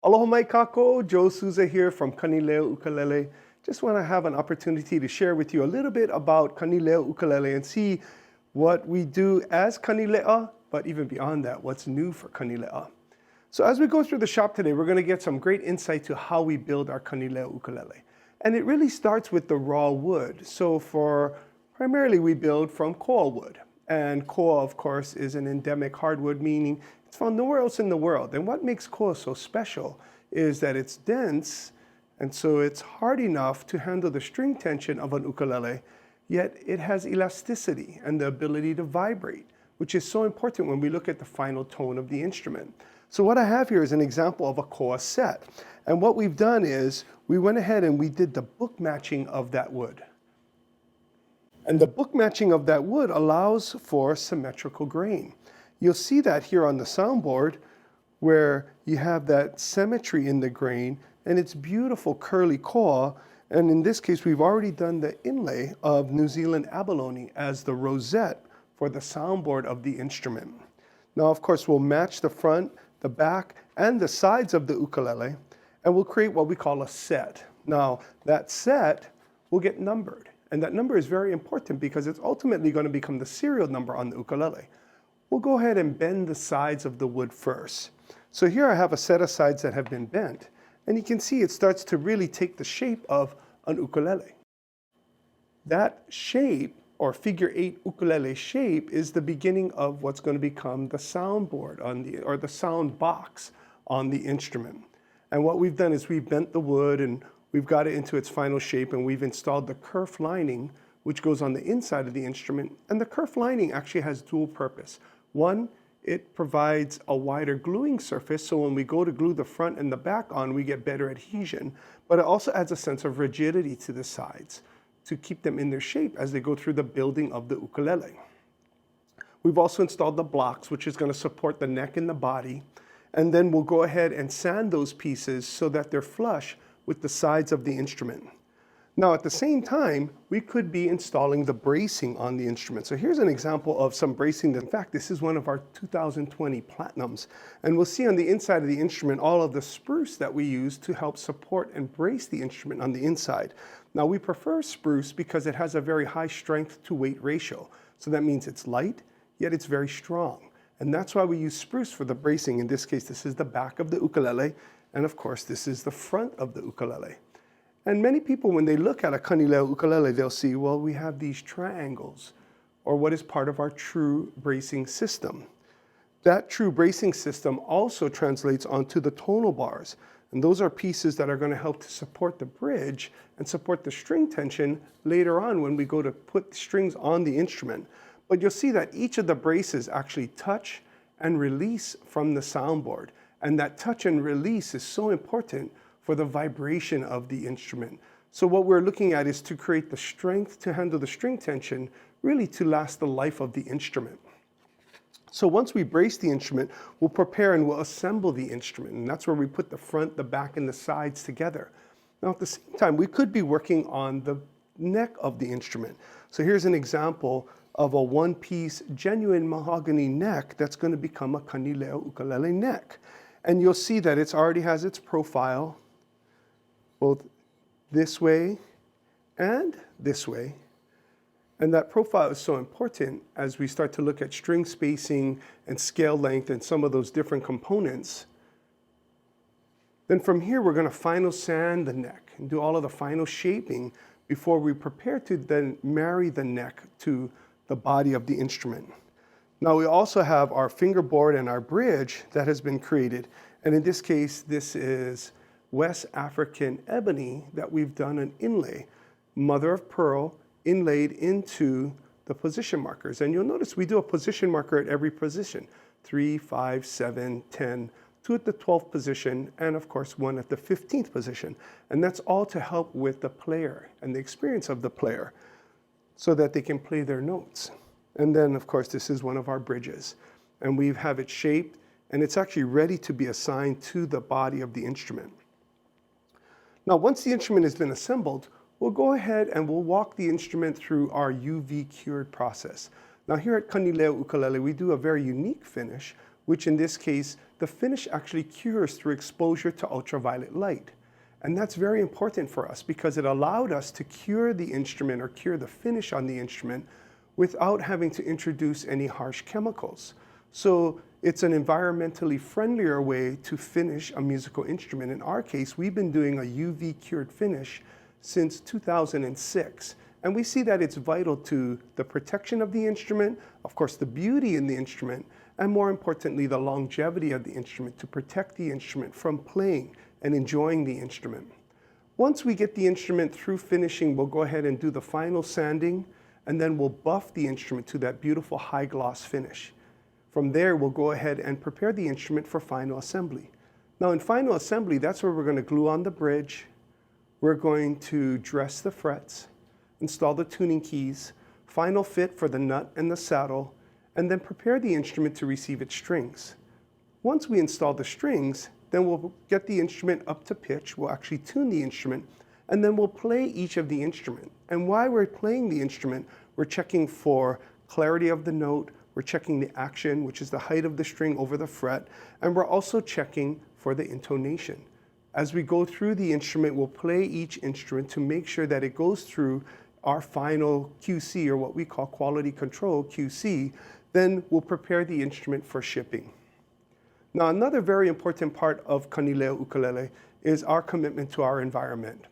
Aloha mai kako, Joe Souza here from Kanile'a Ukulele. Just want to have an opportunity to share with you a little bit about Kanile'a Ukulele and see what we do as Kanile'a, but even beyond that, what's new for Kanile'a. So as we go through the shop today, we're going to get some great insight to how we build our Kanile'a Ukulele. And it really starts with the raw wood. So primarily we build from koa wood. And koa, of course, is an endemic hardwood, meaning it's found nowhere else in the world. And what makes koa so special is that it's dense, and so it's hard enough to handle the string tension of an ukulele, yet it has elasticity and the ability to vibrate, which is so important when we look at the final tone of the instrument. So what I have here is an example of a koa set. And what we've done is we went ahead and we did the book matching of that wood. And the book matching of that wood allows for symmetrical grain. You'll see that here on the soundboard where you have that symmetry in the grain, and it's beautiful curly koa. And in this case, we've already done the inlay of New Zealand abalone as the rosette for the soundboard of the instrument. Now, of course, we'll match the front, the back, and the sides of the ukulele, and we'll create what we call a set. Now, that set will get numbered. And that number is very important because it's ultimately going to become the serial number on the ukulele. We'll go ahead and bend the sides of the wood first. So here I have a set of sides that have been bent. And you can see it starts to really take the shape of an ukulele. That shape, or figure 8 ukulele shape, is the beginning of what's going to become the soundboard or the sound box on the instrument. And what we've done is we've bent the wood and we've got it into its final shape, and we've installed the kerf lining, which goes on the inside of the instrument. And the kerf lining actually has dual purpose. One, it provides a wider gluing surface, so when we go to glue the front and the back on, we get better adhesion. But it also adds a sense of rigidity to the sides to keep them in their shape as they go through the building of the ukulele. We've also installed the blocks, which is going to support the neck and the body. And then we'll go ahead and sand those pieces so that they're flush with the sides of the instrument. Now, at the same time, we could be installing the bracing on the instrument. So here's an example of some bracing. In fact, this is one of our 2020 Platinums. And we'll see on the inside of the instrument all of the spruce that we use to help support and brace the instrument on the inside. Now, we prefer spruce because it has a very high strength to weight ratio. So that means it's light, yet it's very strong. And that's why we use spruce for the bracing. In this case, this is the back of the ukulele. And of course, this is the front of the ukulele. And many people, when they look at a Kanile'a ukulele, they'll see, well, we have these triangles, or what is part of our true bracing system. That true bracing system also translates onto the tonal bars. And those are pieces that are going to help to support the bridge and support the string tension later on when we go to put strings on the instrument. But you'll see that each of the braces actually touch and release from the soundboard. And that touch and release is so important for the vibration of the instrument. So what we're looking at is to create the strength to handle the string tension, really to last the life of the instrument. So once we brace the instrument, we'll prepare and we'll assemble the instrument. And that's where we put the front, the back, and the sides together. Now, at the same time, we could be working on the neck of the instrument. So here's an example of a one-piece genuine mahogany neck that's going to become a Kanile'a ukulele neck. And you'll see that it already has its profile, both this way and this way. And that profile is so important as we start to look at string spacing and scale length and some of those different components. Then from here, we're going to final sand the neck and do all of the final shaping before we prepare to then marry the neck to the body of the instrument. Now, we also have our fingerboard and our bridge that has been created. And in this case, this is West African ebony that we've done an inlay, mother of pearl, inlaid into the position markers. And you'll notice we do a position marker at every position, 3, 5, 7, 10, 2 at the 12th position, and of course 1 at the 15th position. And that's all to help with the player and the experience of the player so that they can play their notes. And then, of course, this is one of our bridges. And we have it shaped, and it's actually ready to be assigned to the body of the instrument. Now, once the instrument has been assembled, we'll go ahead and we'll walk the instrument through our UV cured process. Now, here at Kanile'a Ukulele, we do a very unique finish, which in this case, the finish actually cures through exposure to ultraviolet light. And that's very important for us because it allowed us to cure the instrument or cure the finish on the instrument without having to introduce any harsh chemicals. So it's an environmentally friendlier way to finish a musical instrument. In our case, we've been doing a UV cured finish since 2006. And we see that it's vital to the protection of the instrument, of course, the beauty in the instrument, and more importantly, the longevity of the instrument to protect the instrument from playing and enjoying the instrument. Once we get the instrument through finishing, we'll go ahead and do the final sanding, and then we'll buff the instrument to that beautiful high gloss finish. From there, we'll go ahead and prepare the instrument for final assembly. Now in final assembly, that's where we're going to glue on the bridge. We're going to dress the frets, install the tuning keys, final fit for the nut and the saddle, and then prepare the instrument to receive its strings. Once we install the strings, then we'll get the instrument up to pitch, we'll actually tune the instrument, and then we'll play each of the instrument. And while we're playing the instrument, we're checking for clarity of the note, we're checking the action, which is the height of the string over the fret, and we're also checking for the intonation. As we go through the instrument, we'll play each instrument to make sure that it goes through our final QC, or what we call quality control QC. Then we'll prepare the instrument for shipping. Now, another very important part of Kanile'a Ukulele is our commitment to our environment.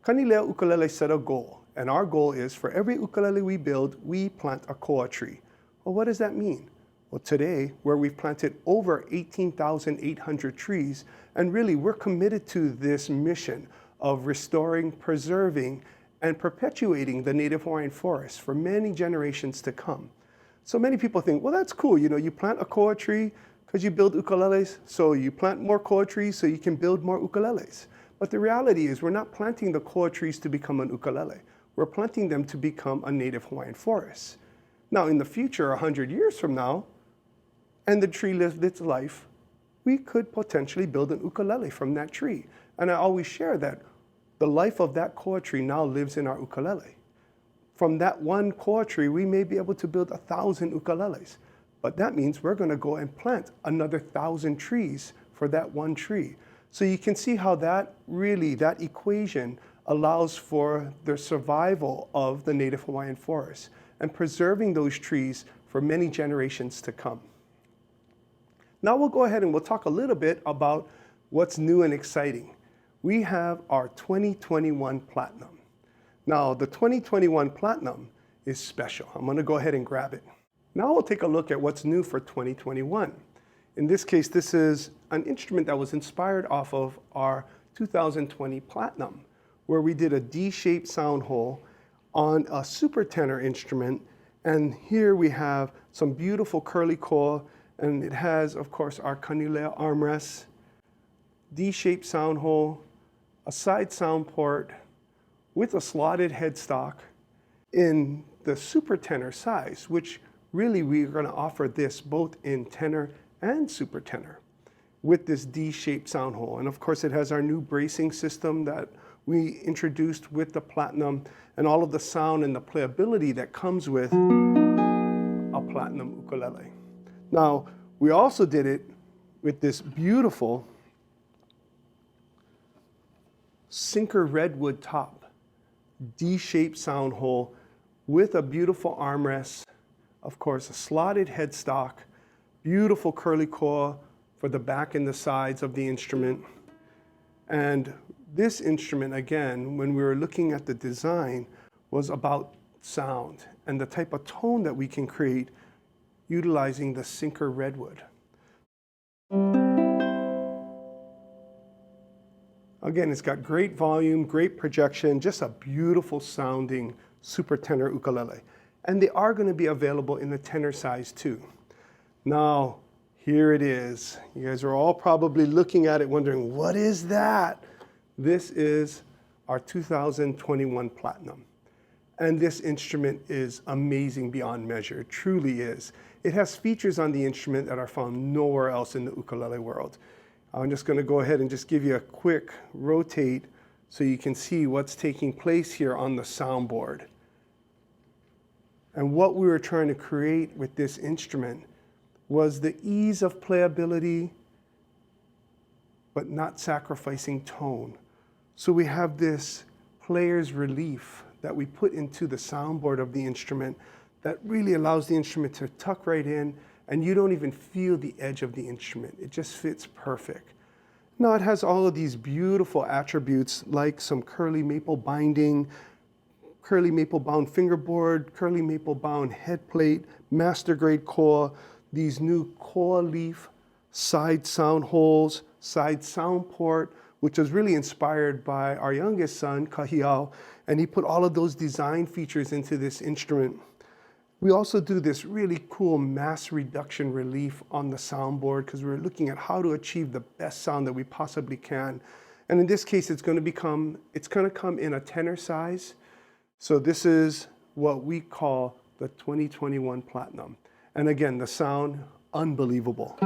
Kanile'a Ukulele set a goal, and our goal is for every ukulele we build, we plant a koa tree. Well, what does that mean? Well, today, where we've planted over 18,800 trees, and really we're committed to this mission of restoring, preserving, and perpetuating the native Hawaiian forest for many generations to come. So many people think, well, that's cool. You know, you plant a koa tree because you build ukuleles, so you plant more koa trees so you can build more ukuleles. But the reality is we're not planting the koa trees to become an ukulele. We're planting them to become a native Hawaiian forest. Now, in the future, 100 years from now, and the tree lived its life, we could potentially build an ukulele from that tree. And I always share that the life of that koa tree now lives in our ukulele. From that one koa tree, we may be able to build 1,000 ukuleles. But that means we're going to go and plant another 1,000 trees for that one tree. So you can see how that equation allows for the survival of the native Hawaiian forest and preserving those trees for many generations to come. Now we'll go ahead and we'll talk a little bit about what's new and exciting. We have our 2021 Platinum. Now the 2021 Platinum is special. I'm going to go ahead and grab it. Now we'll take a look at what's new for 2021. In this case, this is an instrument that was inspired off of our 2020 Platinum, where we did a D-shaped sound hole on a super tenor instrument. And here we have some beautiful curly koa, and it has, of course, our Kanile'a armrest, D-shaped sound hole, a side sound port with a slotted headstock in the super tenor size, which really we're going to offer this both in tenor and super tenor with this D-shaped sound hole. And of course, it has our new bracing system that we introduced with the Platinum and all of the sound and the playability that comes with a Platinum ukulele. Now, we also did it with this beautiful sinker redwood top, D-shaped sound hole with a beautiful armrest, of course, a slotted headstock, beautiful curly koa for the back and the sides of the instrument. And this instrument, again, when we were looking at the design, was about sound and the type of tone that we can create utilizing the sinker redwood. Again, it's got great volume, great projection, just a beautiful sounding super tenor ukulele. And they are going to be available in the tenor size too. Now, here it is. You guys are all probably looking at it wondering, what is that? This is our 2021 Platinum. And this instrument is amazing beyond measure. It truly is. It has features on the instrument that are found nowhere else in the ukulele world. I'm just going to go ahead and just give you a quick rotate so you can see what's taking place here on the soundboard. And what we were trying to create with this instrument was the ease of playability, but not sacrificing tone. So we have this player's relief that we put into the soundboard of the instrument that really allows the instrument to tuck right in, and you don't even feel the edge of the instrument. It just fits perfect. Now it has all of these beautiful attributes like some curly maple binding, curly maple bound fingerboard, curly maple bound head plate, master grade core, these new core leaf side sound holes, side sound port, which was really inspired by our youngest son, Kahiao, and he put all of those design features into this instrument. We also do this really cool mass reduction relief on the soundboard because we're looking at how to achieve the best sound that we possibly can. And in this case, it's going to come in a tenor size. So this is what we call the 2021 Platinum. And again, the sound, unbelievable.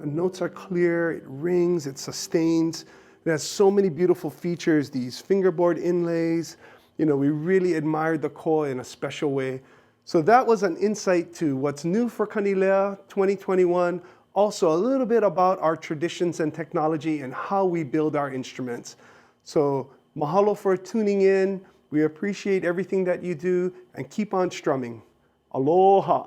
The notes are clear, it rings, it sustains. It has so many beautiful features, these fingerboard inlays. You know, we really admired the core in a special way. So that was an insight to what's new for Kanile'a 2021. Also a little bit about our traditions and technology and how we build our instruments. So mahalo for tuning in. We appreciate everything that you do and keep on strumming. Aloha.